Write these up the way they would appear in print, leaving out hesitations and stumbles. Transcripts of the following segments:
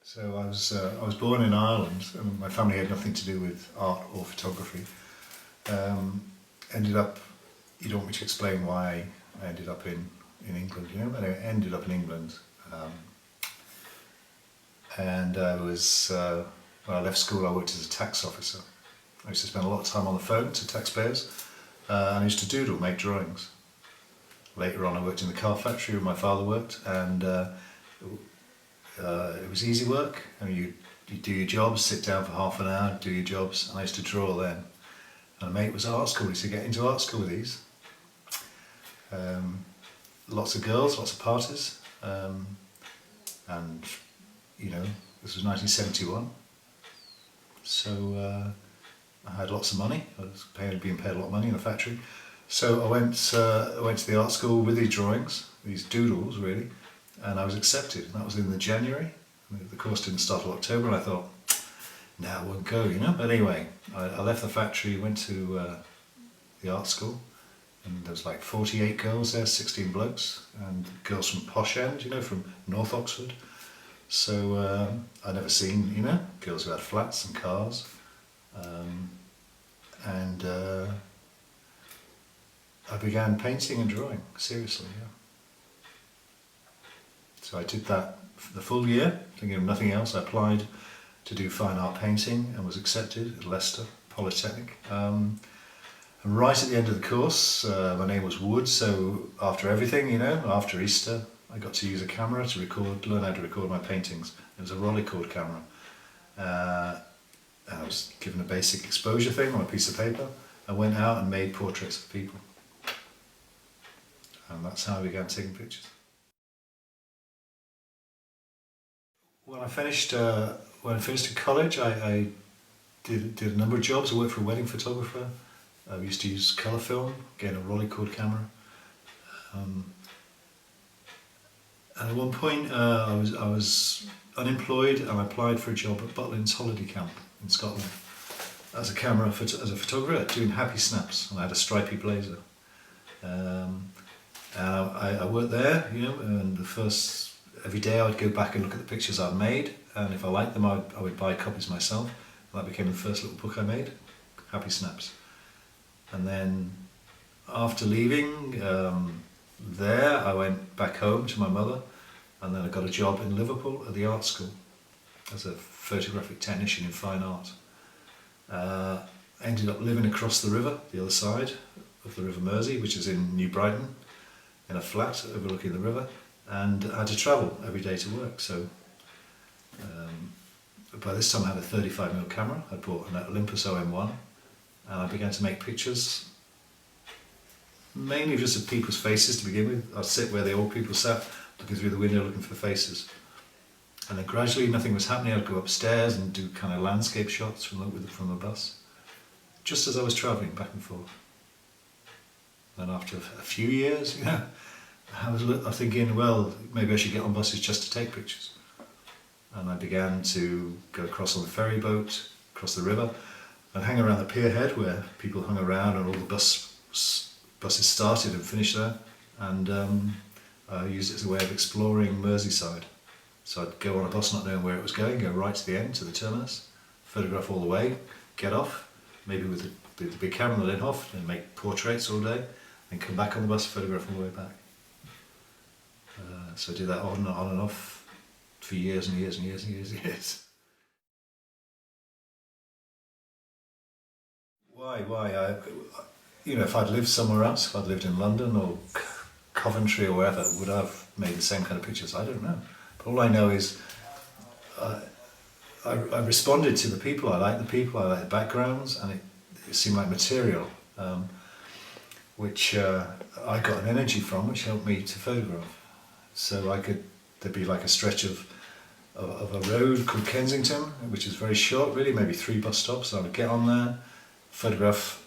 So I was born in Ireland, and my family had nothing to do with art or photography. Ended up, you don't want me to explain why I ended up in England, you know, but I ended up in England. And I was, when I left school, I worked as a tax officer. I used to spend a lot of time on the phone to taxpayers, and I used to doodle, make drawings. Later on I worked in the car factory where my father worked, and it was easy work. I mean, you do your jobs, sit down for half an hour, do your jobs, and I used to draw then. And a mate was at art school, he used to get into art school with these. Lots of girls, lots of parties, and you know, this was 1971, so I had lots of money. I was being paid a lot of money in the factory. So I went to the art school with these drawings, these doodles really, and I was accepted. And that was in the January. The course didn't start till October, and I thought, nah, I won't go, you know. But anyway, I left the factory, went to the art school, and there was like 48 girls there, 16 blokes, and girls from posh end, you know, from North Oxford. So I'd never seen, you know, girls who had flats and cars, and I began painting and drawing, seriously, yeah. So I did that for the full year, thinking of nothing else. I applied to do fine art painting and was accepted at Leicester Polytechnic. And right at the end of the course, my name was Wood, so after everything, you know, after Easter, I got to use a camera to learn how to record my paintings. It was a Rolleicord camera. And I was given a basic exposure thing on a piece of paper. I went out and made portraits of people. And that's how I began taking pictures. When I finished in college, I did a number of jobs. I worked for a wedding photographer. I used to use colour film, again a Rolleicord camera. And at one point, I was unemployed, and I applied for a job at Butlins Holiday Camp in Scotland as a photographer doing happy snaps, and I had a stripy blazer. And I worked there, you know, and every day I would go back and look at the pictures I'd made, and if I liked them, I would buy copies myself. And that became the first little book I made, Happy Snaps. And then after leaving there, I went back home to my mother, and then I got a job in Liverpool at the art school as a photographic technician in fine art. I ended up living across the river, the other side of the River Mersey, which is in New Brighton, in a flat overlooking the river, and I had to travel every day to work. So by this time I had a 35mm camera. I bought an Olympus OM1, and I began to make pictures, mainly just of people's faces to begin with. I'd sit where the old people sat, looking through the window looking for faces. And then gradually nothing was happening. I'd go upstairs and do kind of landscape shots from the bus, just as I was travelling back and forth. And after a few years, you know, I was thinking, well, maybe I should get on buses just to take pictures. And I began to go across on the ferry boat, across the river, and hang around the pier head where people hung around and all the buses started and finished there. And I used it as a way of exploring Merseyside. So I'd go on a bus not knowing where it was going, go right to the end, to the terminus, photograph all the way, get off, maybe with the big camera on the lid off, and make portraits all day, and come back on the bus, photograph all the way back. So I did that on and off for years and years and years and years and years. Why? You know, if I'd lived somewhere else, if I'd lived in London or Coventry or wherever, would I have made the same kind of pictures? I don't know. But all I know is I responded to the people. I liked the people, I liked the backgrounds, and it seemed like material, which I got an energy from, which helped me to photograph. So there'd be like a stretch of a road called Kensington, which is very short, really, maybe 3 bus stops. So I would get on there, photograph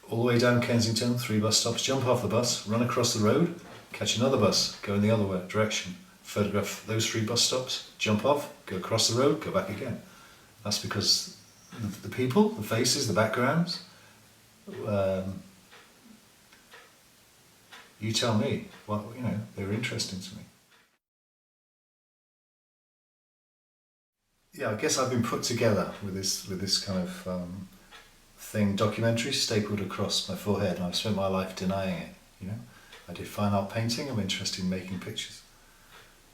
all the way down Kensington, 3 bus stops, jump off the bus, run across the road, catch another bus, go in the other direction, photograph those 3 bus stops, jump off, go across the road, go back again. That's because the people, the faces, the backgrounds, you tell me, what, you know, they were interesting to me. yeah, I guess I've been put together with this kind of thing, documentary stapled across my forehead, and I've spent my life denying it. You know, I did fine art painting. I'm interested in making pictures.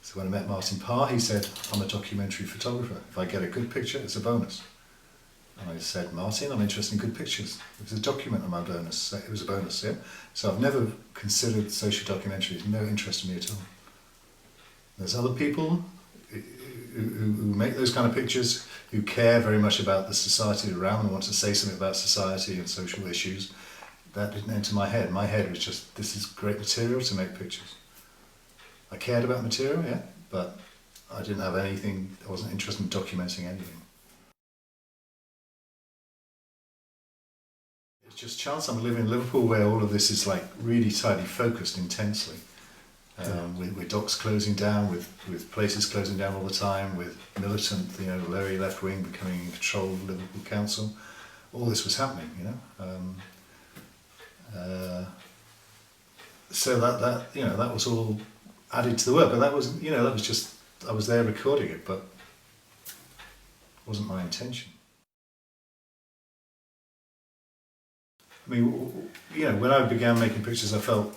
So when I met Martin Parr, he said, I'm a documentary photographer. If I get a good picture, it's a bonus. And I said, Martin, I'm interested in good pictures. It was a document on my bonus. So it was a bonus, yeah? So I've never considered social documentaries, no interest in me at all. There's other people who make those kind of pictures, who care very much about the society around and want to say something about society and social issues. That didn't enter my head. My head was just, this is great material to make pictures. I cared about material, yeah, but I didn't have anything, I wasn't interested in documenting anything. It's just chance. I'm living in Liverpool where all of this is like really tightly focused intensely. With docks closing down, with places closing down all the time, with militant, very left wing becoming in control of Liverpool Council. All this was happening, so that was all added to the work. But that was just, I was there recording it, but it wasn't my intention. I mean, when I began making pictures, I felt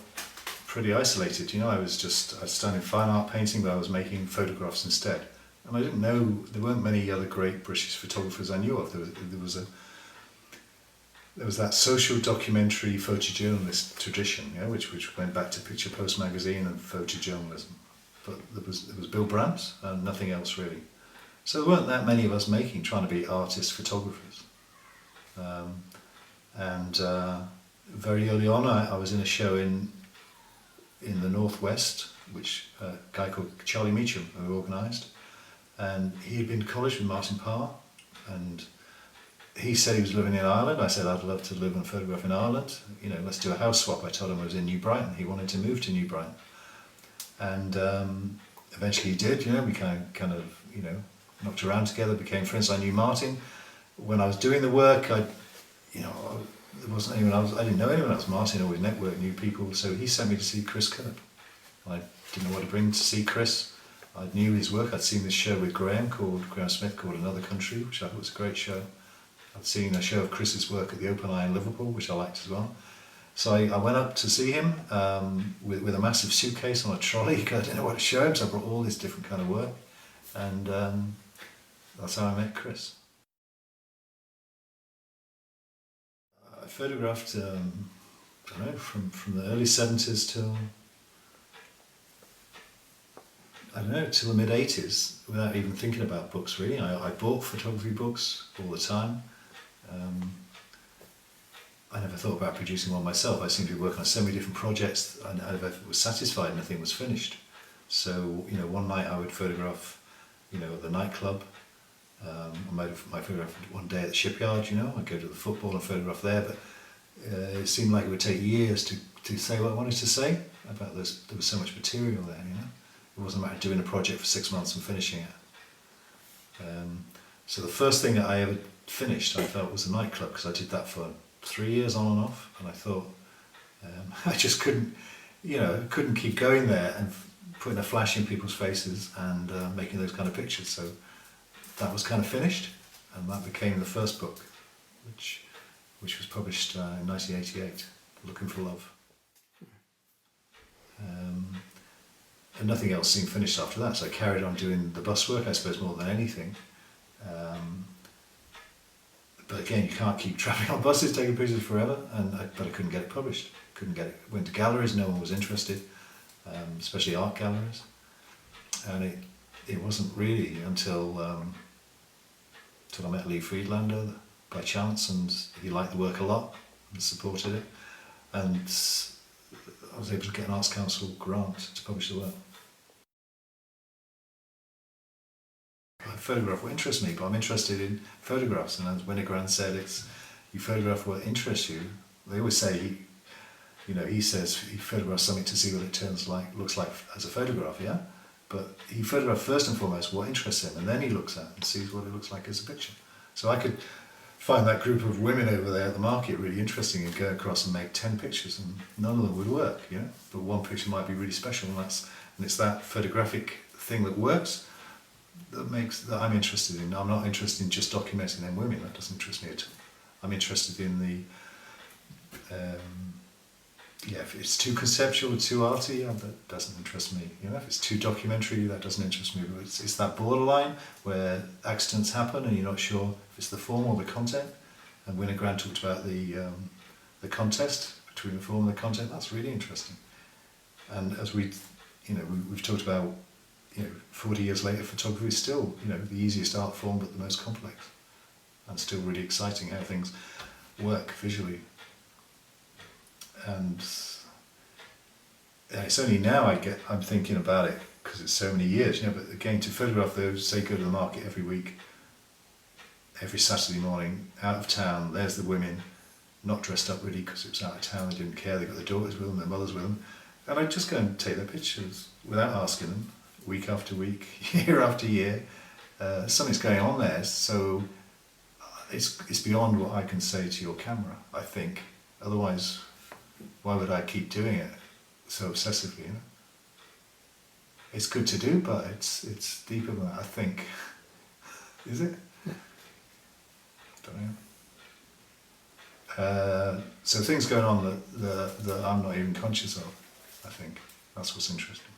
pretty isolated. I'd studied fine art painting, but I was making photographs instead. And I didn't know, there weren't many other great British photographers I knew of. There was that social documentary photojournalist tradition, which went back to Picture Post magazine and photojournalism. But there was Bill Brandt and nothing else really. So there weren't that many of us trying to be artist photographers. Very early on, I was in a show in the Northwest, which a guy called Charlie Meacham who organised, and he had been to college with Martin Parr, and he said he was living in Ireland. I said I'd love to live and photograph in Ireland. Let's do a house swap. I told him I was in New Brighton. He wanted to move to New Brighton, and eventually he did. We kind of knocked around together, became friends. I knew Martin. When I was doing the work, there wasn't anyone else. I didn't know anyone else. Martin always networked, knew people, so he sent me to see Chris Kirk. I didn't know what to bring to see Chris. I knew his work. I'd seen this show with Graham Smith called Another Country, which I thought was a great show. I'd seen a show of Chris's work at the Open Eye in Liverpool, which I liked as well. So I went up to see him with a massive suitcase on a trolley because I didn't know what to show him, so I brought all this different kind of work, and that's how I met Chris. I photographed, from the early 70s till the mid 80s, without even thinking about books really. I bought photography books all the time. I never thought about producing one myself. I seemed to be working on so many different projects, and I never was satisfied nothing was finished. So, one night I would photograph, at the nightclub. I might photograph one day at the shipyard, I'd go to the football and photograph there, but it seemed like it would take years to say what I wanted to say about this. There was so much material there, It wasn't a matter of doing a project for 6 months and finishing it. So the first thing that I ever finished, I felt, was a nightclub, because I did that for 3 years on and off, and I thought I just couldn't keep going there and putting a flash in people's faces and making those kind of pictures. So that was kind of finished, and that became the first book, which was published in 1988, Looking for Love. And nothing else seemed finished after that, so I carried on doing the bus work, I suppose, more than anything. But again, you can't keep travelling on buses taking pictures forever, but I couldn't get it published. Went to galleries, no one was interested, especially art galleries. And it wasn't really until I met Lee Friedlander by chance, and he liked the work a lot and supported it, and I was able to get an Arts Council grant to publish the work. I photograph what interests me, but I'm interested in photographs, and as Winogrand said, you photograph what interests you. They always say he says he photographs something to see what it looks like as a photograph, yeah? But he photographed first and foremost what interests him, and then he looks at and sees what it looks like as a picture. So I could find that group of women over there at the market really interesting and go across and make 10 pictures, and none of them would work, but one picture might be really special, and it's that photographic thing that works. that I'm interested in. I'm not interested in just documenting them women. That doesn't interest me at all. I'm interested in the if it's too conceptual, too arty, that doesn't interest me. You know, if it's too documentary, that doesn't interest me. But it's that borderline where accidents happen and you're not sure if it's the form or the content. And Winner Grant talked about the contest between the form and the content. That's really interesting. And as we've talked about, 40 years later, photography is still, the easiest art form, but the most complex, and still really exciting how things work visually. And it's only now I'm thinking about it because it's so many years, but again, to photograph those, say, go to the market every week, every Saturday morning, out of town, there's the women, not dressed up really because it was out of town, they didn't care, they got their daughters with them, their mothers with them, and I'd just go and take their pictures without asking them, week after week, year after year. Something's going on there, so it's beyond what I can say to your camera, I think. Otherwise, why would I keep doing it so obsessively? It's good to do, but it's deeper than that, I think. Is it? Don't know. So things going on that I'm not even conscious of, I think. That's what's interesting.